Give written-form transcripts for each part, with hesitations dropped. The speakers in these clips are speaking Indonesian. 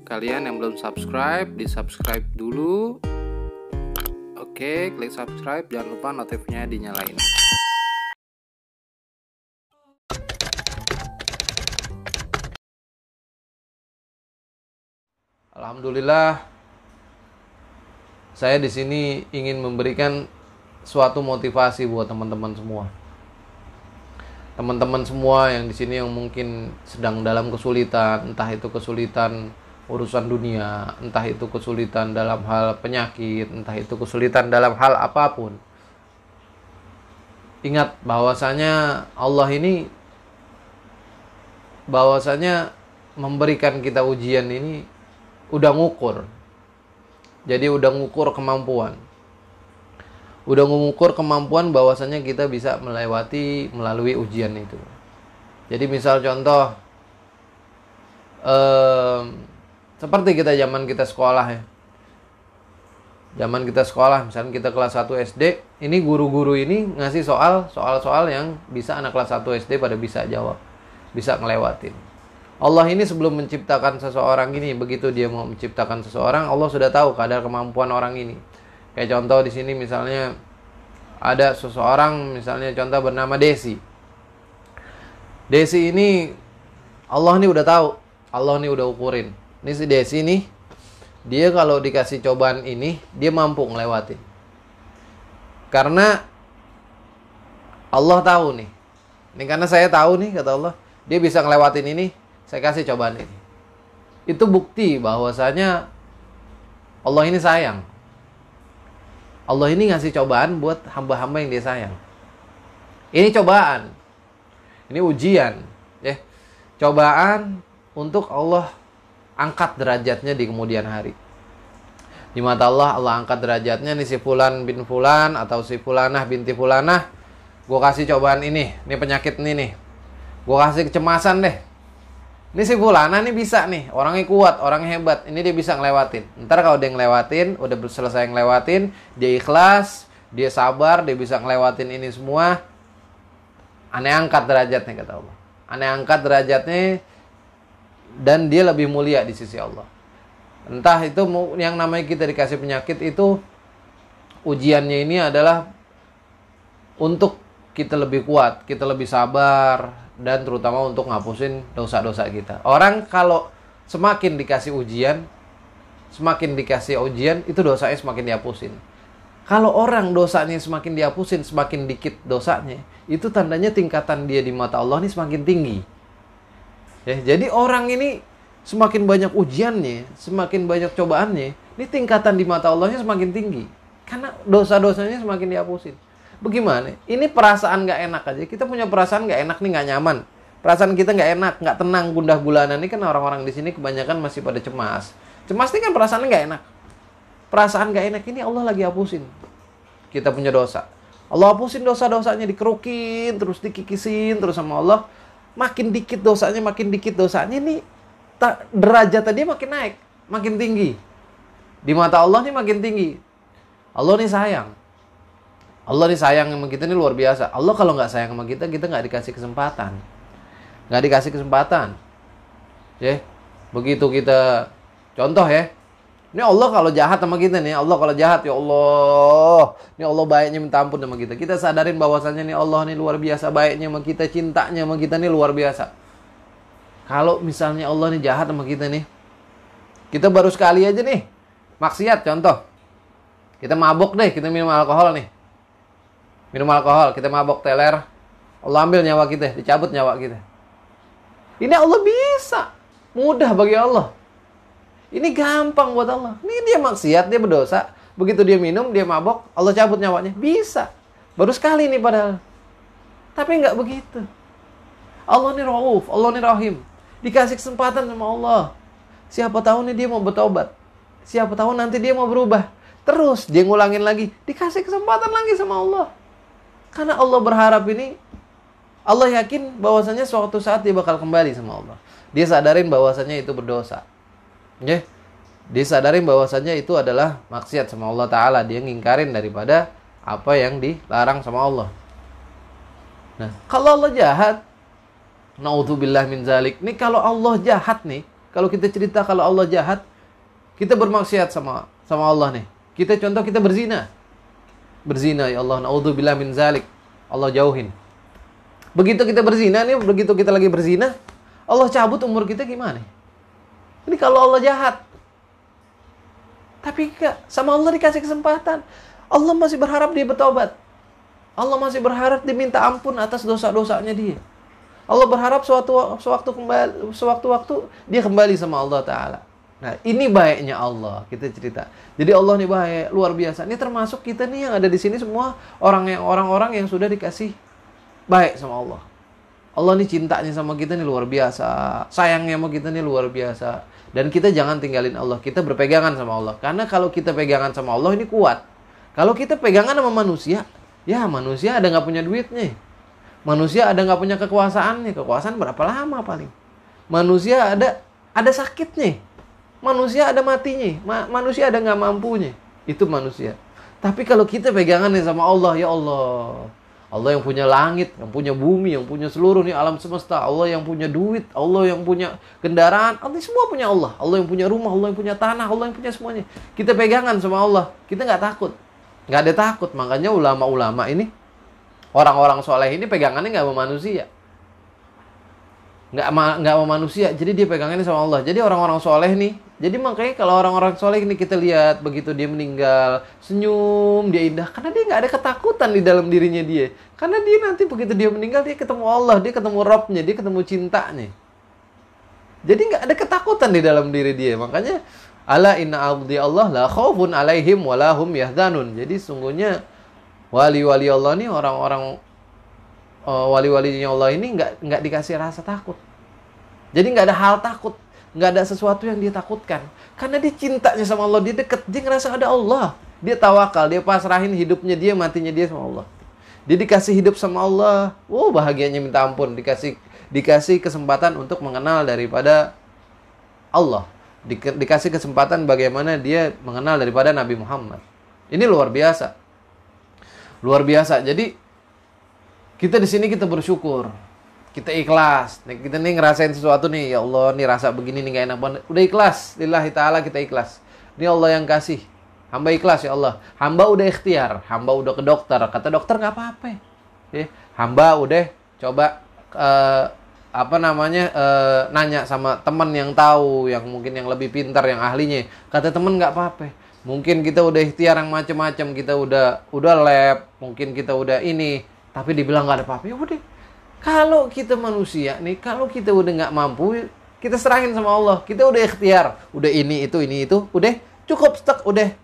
Kalian yang belum subscribe, di subscribe dulu. Oke, klik subscribe, jangan lupa notifnya dinyalain. Alhamdulillah, saya di sini ingin memberikan suatu motivasi buat teman-teman semua. Teman-teman semua yang di sini yang mungkin sedang dalam kesulitan, entah itu kesulitan urusan dunia, entah itu kesulitan dalam hal penyakit, entah itu kesulitan dalam hal apapun. Ingat bahwasanya Allah ini memberikan kita ujian ini udah ngukur. Jadi udah ngukur kemampuan. Udah mengukur kemampuan bahwasanya kita bisa melalui ujian itu. Jadi misal contoh seperti zaman kita sekolah ya. Zaman kita sekolah, misalnya kita kelas 1 SD, ini guru-guru ini ngasih soal-soal yang bisa anak kelas 1 SD pada bisa jawab, bisa ngelewatin. Allah ini sebelum menciptakan seseorang ini, begitu dia mau menciptakan seseorang, Allah sudah tahu kadar kemampuan orang ini. Kayak contoh di sini misalnya ada seseorang, misalnya contoh bernama Desi. Desi ini Allah ini udah tahu, Allah ini udah ukurin. Ini si Desi nih, dia kalau dikasih cobaan ini, dia mampu ngelewatin. Karena Allah tahu nih. Ini karena saya tahu nih, kata Allah, dia bisa ngelewatin ini, saya kasih cobaan ini. Itu bukti bahwasanya Allah ini sayang. Allah ini ngasih cobaan buat hamba-hamba yang dia sayang. Ini cobaan. Ini ujian. Ya. Cobaan untuk Allah angkat derajatnya di kemudian hari. Di mata Allah, Allah angkat derajatnya nih si Fulan bin Fulan atau si Fulanah binti Fulanah. Gue kasih cobaan ini penyakit nih. Gue kasih kecemasan deh. Ini si Fulanah nih bisa nih, orangnya kuat, orangnya hebat. Ini dia bisa ngelewatin. Ntar kalau dia ngelewatin, udah selesai ngelewatin, dia ikhlas, dia sabar, dia bisa ngelewatin ini semua. Aneh angkat derajatnya, kata Allah. Aneh angkat derajatnya dan dia lebih mulia di sisi Allah. Entah itu yang namanya kita dikasih penyakit itu, ujiannya ini adalah untuk kita lebih kuat, kita lebih sabar, dan terutama untuk ngapusin dosa-dosa kita. Orang kalau semakin dikasih ujian, itu dosanya semakin dihapusin. Kalau orang dosanya semakin dihapusin, semakin dikit dosanya, itu tandanya tingkatan dia di mata Allah ini semakin tinggi. Ya, jadi orang ini semakin banyak ujiannya, semakin banyak cobaannya, ini tingkatan di mata Allahnya semakin tinggi. Karena dosa-dosanya semakin dihapusin. Bagaimana? Ini perasaan gak enak aja. Kita punya perasaan gak enak nih, gak nyaman. Perasaan kita gak enak, gak tenang, gundah gulana. Ini kan orang-orang di sini kebanyakan masih pada cemas. Cemas ini kan perasaannya gak enak. Perasaan gak enak ini Allah lagi hapusin. Kita punya dosa. Allah hapusin dosa-dosanya, dikerukin, terus dikikisin, terus sama Allah. Makin dikit dosanya nih derajat tadi makin naik, makin tinggi. Di mata Allah nih makin tinggi. Allah nih sayang. Allah nih sayang sama kita nih luar biasa. Allah kalau nggak sayang sama kita nggak dikasih kesempatan. Nggak dikasih kesempatan. Ya, begitu kita contoh ya. Ini Allah kalau jahat sama kita nih, Allah kalau jahat ya Allah. Ini Allah baiknya minta ampun sama kita. Kita sadarin bahwasannya nih Allah nih luar biasa baiknya sama kita, cintanya sama kita nih luar biasa. Kalau misalnya Allah nih jahat sama kita nih, kita baru sekali aja nih maksiat contoh. Kita mabok deh, kita minum alkohol nih. Minum alkohol, kita mabok teler. Allah ambil nyawa kita, dicabut nyawa kita. Ini Allah bisa. Mudah bagi Allah. Ini gampang buat Allah. Ini dia maksiat, dia berdosa. Begitu dia minum, dia mabok, Allah cabut nyawanya. Bisa. Baru sekali nih padahal. Tapi nggak begitu. Allah ini Rauf, Allah ini Rahim. Dikasih kesempatan sama Allah. Siapa tahu nih dia mau bertobat. Siapa tahu nanti dia mau berubah. Terus dia ngulangin lagi, dikasih kesempatan lagi sama Allah. Karena Allah berharap ini, Allah yakin bahwasanya suatu saat dia bakal kembali sama Allah. Dia sadarin bahwasanya itu berdosa. Ya. Dia sadarin bahwasanya itu adalah maksiat sama Allah Ta'ala. Dia ngingkarin daripada apa yang dilarang sama Allah. Nah, kalau Allah jahat, naudzubillah min zalik. Nih kalau Allah jahat nih, kalau kita cerita kalau Allah jahat, kita bermaksiat sama Allah nih. Kita berzina. Berzina, ya Allah, naudzubillah min zalik. Allah jauhin. Begitu kita berzina nih, begitu kita lagi berzina, Allah cabut umur kita gimana? Ini kalau Allah jahat. Tapi sama Allah dikasih kesempatan. Allah masih berharap dia bertobat. Allah masih berharap diminta ampun atas dosa-dosanya dia. Allah berharap sewaktu-waktu dia kembali sama Allah Ta'ala. Nah, ini baiknya Allah, kita cerita. Jadi Allah nih baik, luar biasa. Ini termasuk kita nih yang ada di sini semua orang-orang yang sudah dikasih baik sama Allah. Allah nih cintanya sama kita nih luar biasa. Sayangnya sama kita nih luar biasa. Dan kita jangan tinggalin Allah. Kita berpegangan sama Allah. Karena kalau kita pegangan sama Allah ini kuat. Kalau kita pegangan sama manusia, ya manusia ada nggak punya duitnya. Manusia ada nggak punya kekuasaannya. Kekuasaan berapa lama paling? Manusia ada sakitnya. Manusia ada matinya. Manusia ada nggak mampunya. Itu manusia. Tapi kalau kita pegangannya sama Allah, ya Allah. Allah yang punya langit, yang punya bumi, yang punya seluruh nih alam semesta. Allah yang punya duit, Allah yang punya kendaraan. Allah semua punya Allah. Allah yang punya rumah, Allah yang punya tanah, Allah yang punya semuanya. Kita pegangan sama Allah. Kita nggak takut. Nggak ada takut. Makanya ulama-ulama ini, orang-orang soleh ini pegangannya nggak sama manusia. Nggak sama manusia. Jadi dia pegangannya sama Allah. Jadi orang-orang soleh nih. Jadi makanya kalau orang-orang soleh ini kita lihat begitu dia meninggal, senyum, dia indah. Karena dia nggak ada ketakutan di dalam dirinya dia. Karena dia nanti begitu dia meninggal, dia ketemu Allah, dia ketemu Rabbnya, dia ketemu cintanya. Jadi nggak ada ketakutan di dalam diri dia. Makanya, ala inna abdi Allah la khaufun alaihim wa lahum yahzanun. Jadi sungguhnya wali-wali Allah ini orang-orang wali-walinya Allah ini nggak dikasih rasa takut. Jadi nggak ada hal takut. Nggak ada sesuatu yang dia takutkan. Karena dia cintanya sama Allah. Dia deket. Dia ngerasa ada Allah. Dia tawakal. Dia pasrahin hidupnya dia, matinya dia sama Allah. Dia dikasih hidup sama Allah. Oh, bahagianya minta ampun. Dikasih kesempatan untuk mengenal daripada Allah. Dikasih kesempatan bagaimana dia mengenal daripada Nabi Muhammad. Ini luar biasa. Luar biasa. Jadi, kita di sini kita bersyukur. Kita ikhlas. Kita nih ngerasain sesuatu nih. Ya Allah, nih rasa begini nih gak enak banget. Udah ikhlas. Lillahi ta'ala kita ikhlas. Ini Allah yang kasih. Hamba ikhlas ya Allah. Hamba udah ikhtiar. Hamba udah ke dokter. Kata dokter gak apa-apa. Ya. Hamba udah coba nanya sama teman yang tahu. Yang mungkin yang lebih pintar, yang ahlinya. Kata teman gak apa-apa. Mungkin kita udah ikhtiar yang macam-macam. Kita udah lab. Mungkin kita udah ini. Tapi dibilang gak ada apa-apa. Ya udah. Kalau kita manusia nih, kalau kita udah nggak mampu, kita serahin sama Allah. Kita udah ikhtiar, udah ini itu, udah cukup stuck, udah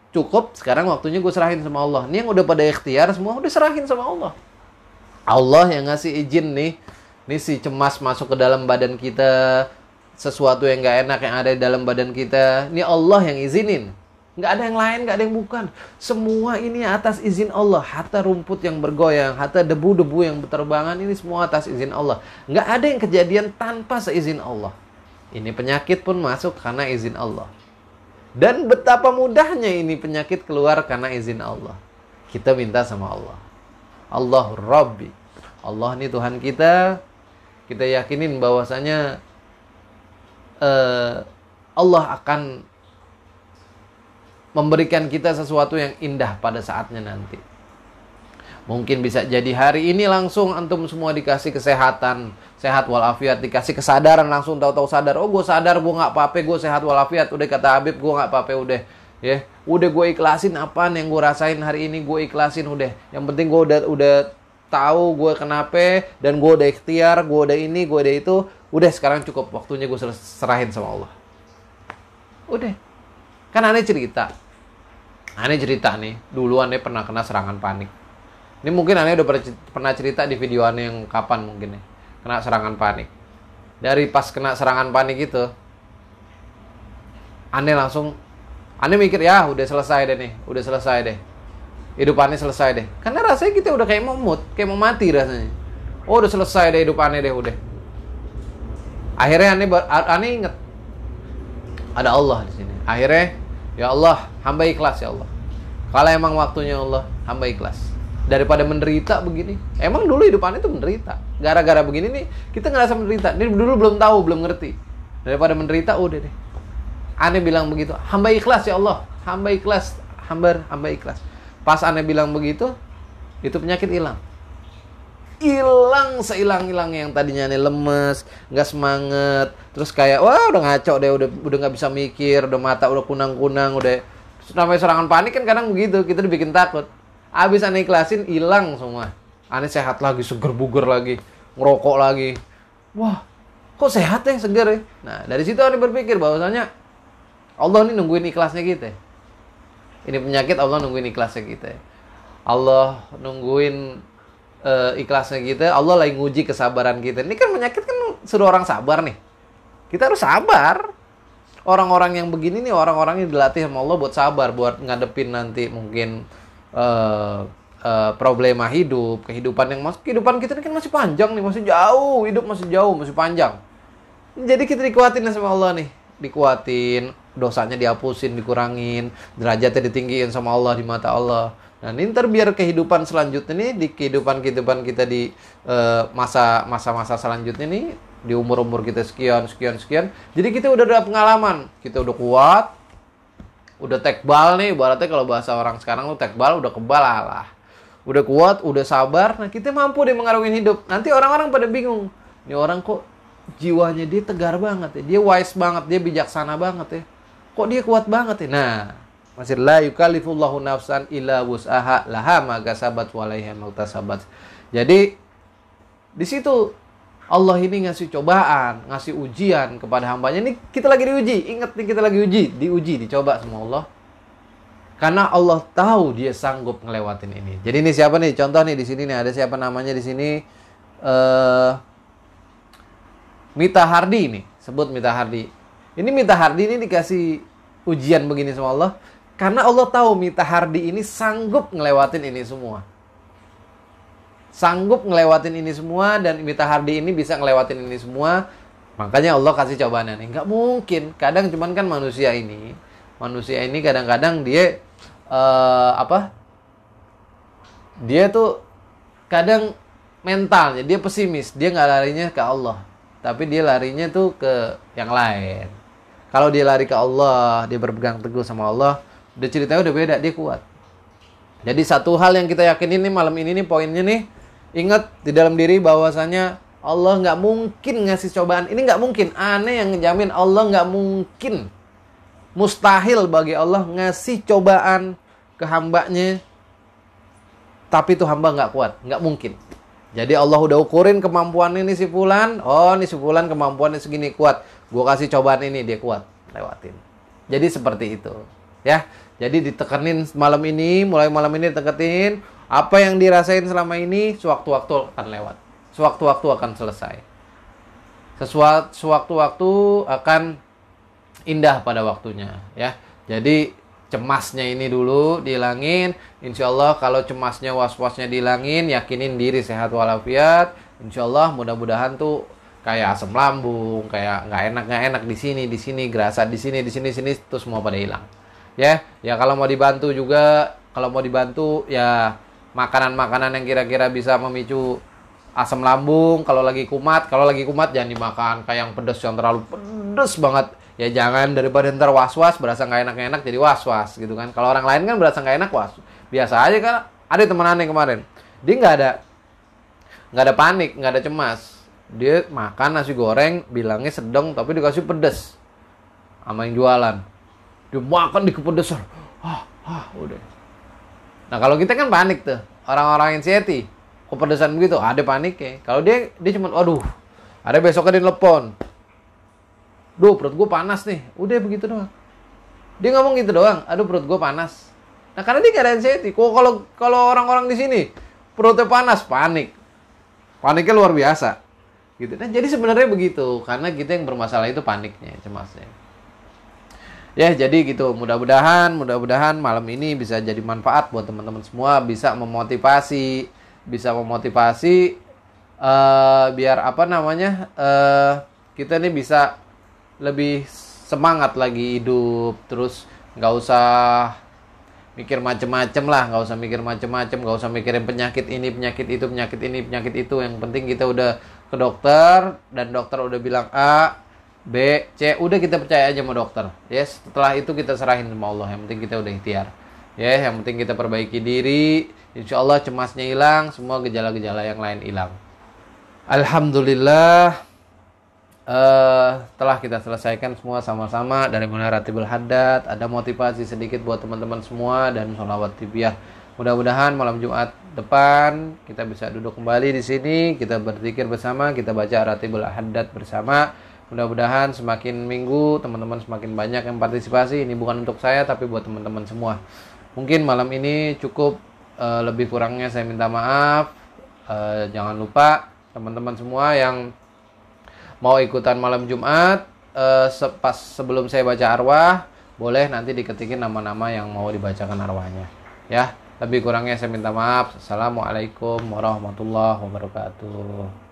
cukup. Sekarang waktunya gue serahin sama Allah. Nih yang udah pada ikhtiar semua, udah serahin sama Allah. Allah yang ngasih izin nih si cemas masuk ke dalam badan kita, sesuatu yang nggak enak yang ada di dalam badan kita. Ini Allah yang izinin. Nggak ada yang lain, nggak ada yang bukan. Semua ini atas izin Allah. Hatta rumput yang bergoyang, hatta debu-debu yang berterbangan, ini semua atas izin Allah. Nggak ada yang kejadian tanpa seizin Allah. Ini penyakit pun masuk karena izin Allah. Dan betapa mudahnya ini penyakit keluar karena izin Allah. Kita minta sama Allah. Allah Rabbi. Allah ini Tuhan kita. Kita yakinin bahwasanya Allah akan memberikan kita sesuatu yang indah pada saatnya nanti. Mungkin bisa jadi hari ini langsung antum semua dikasih kesehatan, sehat walafiat, dikasih kesadaran langsung tahu-tahu sadar. Oh, gue sadar, gue nggak apa-apa, gue sehat walafiat. Udah kata Habib, gue nggak apa-apa, udah. Ya, udah gue ikhlasin apaan yang gue rasain hari ini, gue ikhlasin udah. Yang penting gue udah tahu gue kenapa dan gue udah ikhtiar, gue udah ini, gue udah itu. Udah sekarang cukup, waktunya gue serahin sama Allah. Udah. Kan aneh cerita nih, dulu aneh pernah kena serangan panik. Ini mungkin aneh udah pernah cerita di video aneh yang kapan mungkin ya. Kena serangan panik. Dari pas kena serangan panik itu, Aneh mikir, ya udah selesai deh nih, udah selesai deh. Hidup aneh selesai deh. Karena rasanya kita udah kayak kayak mau mati rasanya. Oh, udah selesai deh hidup aneh deh, udah. Akhirnya aneh inget ada Allah di sini. Akhirnya, ya Allah, hamba ikhlas ya Allah. Kalau emang waktunya Allah, hamba ikhlas. Daripada menderita begini. Emang dulu hidup aneh itu menderita. Gara-gara begini nih, kita ngerasa menderita. Ini dulu belum tahu, belum ngerti. Daripada menderita, udah deh. Aneh bilang begitu, hamba ikhlas ya Allah. Hamba ikhlas, hamba ikhlas. Pas aneh bilang begitu, itu penyakit hilang. Hilang sehilang-hilangnya. Yang tadinya aneh lemes, nggak semangat, terus kayak wah udah ngaco deh, udah nggak bisa mikir, udah mata udah kunang-kunang, udah namanya serangan panik kan kadang begitu, kita dibikin takut. Abis aneh ikhlasin, hilang semua. Aneh sehat lagi, seger buger lagi, ngerokok lagi. Wah, kok sehat ya, seger ya. Nah, dari situ aneh berpikir bahwasanya Allah ini nungguin ikhlasnya kita. Ini penyakit Allah nungguin ikhlasnya kita. Allah nungguin ikhlasnya kita. Allah lagi nguji kesabaran kita. Ini kan penyakit kan suruh orang sabar nih. Kita harus sabar. Orang-orang yang begini nih, orang-orang yang dilatih sama Allah buat sabar, buat ngadepin nanti mungkin problema hidup, kehidupan kita ini kan masih panjang nih, masih jauh, hidup masih jauh, masih panjang. Jadi kita dikuatin sama Allah nih, dikuatin, dosanya dihapusin, dikurangin, derajatnya ditinggiin sama Allah di mata Allah. Nah, ini ntar biar kehidupan selanjutnya nih, di kehidupan kita di masa-masa selanjutnya nih, di umur-umur kita sekian. Jadi kita udah ada pengalaman, kita udah kuat, udah tekbal nih, ibaratnya kalau bahasa orang sekarang tuh tekbal, udah kebal lah. Udah kuat, udah sabar, nah kita mampu deh mengarungi hidup. Nanti orang-orang pada bingung, ini orang kok jiwanya dia tegar banget ya, dia wise banget, dia bijaksana banget ya. Kok dia kuat banget ya? Nah, masih la yukallifullahu nafsan illa wus'aha laha ma kasabat wa 'alaiha ma iktasabat. Jadi di situ Allah ini ngasih cobaan, ngasih ujian kepada hambanya. Ini kita lagi diuji, ingat nih kita lagi diuji, dicoba sama Allah. Karena Allah tahu dia sanggup ngelewatin ini. Jadi ini siapa nih? Contoh nih di sini nih ada siapa namanya di sini? Mita Hardi nih, sebut Mita Hardi. Ini Mita Hardi ini dikasih ujian begini sama Allah. Karena Allah tahu Mita Hardi ini sanggup ngelewatin ini semua. Sanggup ngelewatin ini semua dan Mita Hardi ini bisa ngelewatin ini semua. Makanya Allah kasih cobaan ini. Nggak mungkin. Kadang cuman kan manusia ini kadang-kadang dia dia tuh kadang mentalnya dia pesimis. Dia nggak larinya ke Allah, tapi dia larinya tuh ke yang lain. Kalau dia lari ke Allah, dia berpegang teguh sama Allah, udah ceritanya udah beda, dia kuat. Jadi satu hal yang kita yakinin nih malam ini nih poinnya nih, ingat di dalam diri bahwasanya Allah nggak mungkin ngasih cobaan. Ini nggak mungkin. Aneh yang ngejamin Allah nggak mungkin. Mustahil bagi Allah ngasih cobaan ke hambanya, tapi itu hamba nggak kuat. Nggak mungkin. Jadi Allah udah ukurin kemampuannya nih si fulan. Oh, nih si fulan kemampuannya segini kuat. Gue kasih cobaan ini, dia kuat. Lewatin. Jadi seperti itu. Ya. Jadi ditekenin malam ini, mulai malam ini ditekenin. Apa yang dirasain selama ini, sewaktu-waktu akan lewat. Sewaktu-waktu akan selesai. Sewaktu-waktu akan indah pada waktunya. Ya. Jadi cemasnya ini dulu dihilangin. Insya Allah kalau cemasnya, was-wasnya dihilangin, yakinin diri sehat walafiat. Insya Allah mudah-mudahan tuh kayak asam lambung, kayak nggak enak di sini, gerasa di sini, terus semua pada hilang. Ya kalau mau dibantu juga, ya makanan-makanan yang kira-kira bisa memicu asam lambung. Kalau lagi kumat jangan dimakan kayak yang pedas, yang terlalu pedas banget. Ya jangan, daripada ntar was-was, berasa nggak enak-enak jadi was-was gitu kan. Kalau orang lain kan berasa nggak enak biasa aja kan. Ada teman aneh kemarin, dia nggak ada panik, nggak ada cemas. Dia makan nasi goreng, bilangnya sedang tapi dikasih pedas sama yang jualan. Dia makan di kepedesan. Udah. Nah kalau kita kan panik tuh, orang-orang anxiety, kepedesan begitu, ada panik ya. Kalau dia cuma, aduh, ada besoknya dia telepon. Duh, perut gue panas nih. Udah begitu doang. Dia ngomong gitu doang. Aduh, perut gue panas. Nah, karena dia gak ada anxiety. Kalau orang-orang di sini perutnya panas, panik. Paniknya luar biasa. Gitu. Nah, jadi sebenarnya begitu. Karena kita yang bermasalah itu paniknya, cemasnya. Ya, jadi gitu. Mudah-mudahan malam ini bisa jadi manfaat buat teman-teman semua, bisa memotivasi biar apa namanya? Kita nih bisa lebih semangat lagi hidup, terus nggak usah mikir macem-macem lah, nggak usah mikirin penyakit ini, penyakit itu, penyakit ini, penyakit itu. Yang penting kita udah ke dokter dan dokter udah bilang A, B, C, udah kita percaya aja sama dokter. Yes, setelah itu kita serahin sama Allah. Yang penting kita udah ikhtiar. Ya, yang penting kita perbaiki diri. Insya Allah cemasnya hilang, semua gejala-gejala yang lain hilang. Alhamdulillah. Telah kita selesaikan semua sama-sama dari mulai Ratibul Haddad, ada motivasi sedikit buat teman-teman semua dan sholawat tibiah. Mudah-mudahan malam Jumat depan kita bisa duduk kembali di sini, kita berzikir bersama, kita baca Ratibul Haddad bersama. Mudah-mudahan semakin minggu teman-teman semakin banyak yang partisipasi. Ini bukan untuk saya tapi buat teman-teman semua. Mungkin malam ini cukup, lebih kurangnya saya minta maaf. Jangan lupa teman-teman semua yang mau ikutan malam Jumat, pas sebelum saya baca arwah, boleh nanti diketikin nama-nama yang mau dibacakan arwahnya. Ya, lebih kurangnya saya minta maaf. Assalamualaikum warahmatullahi wabarakatuh.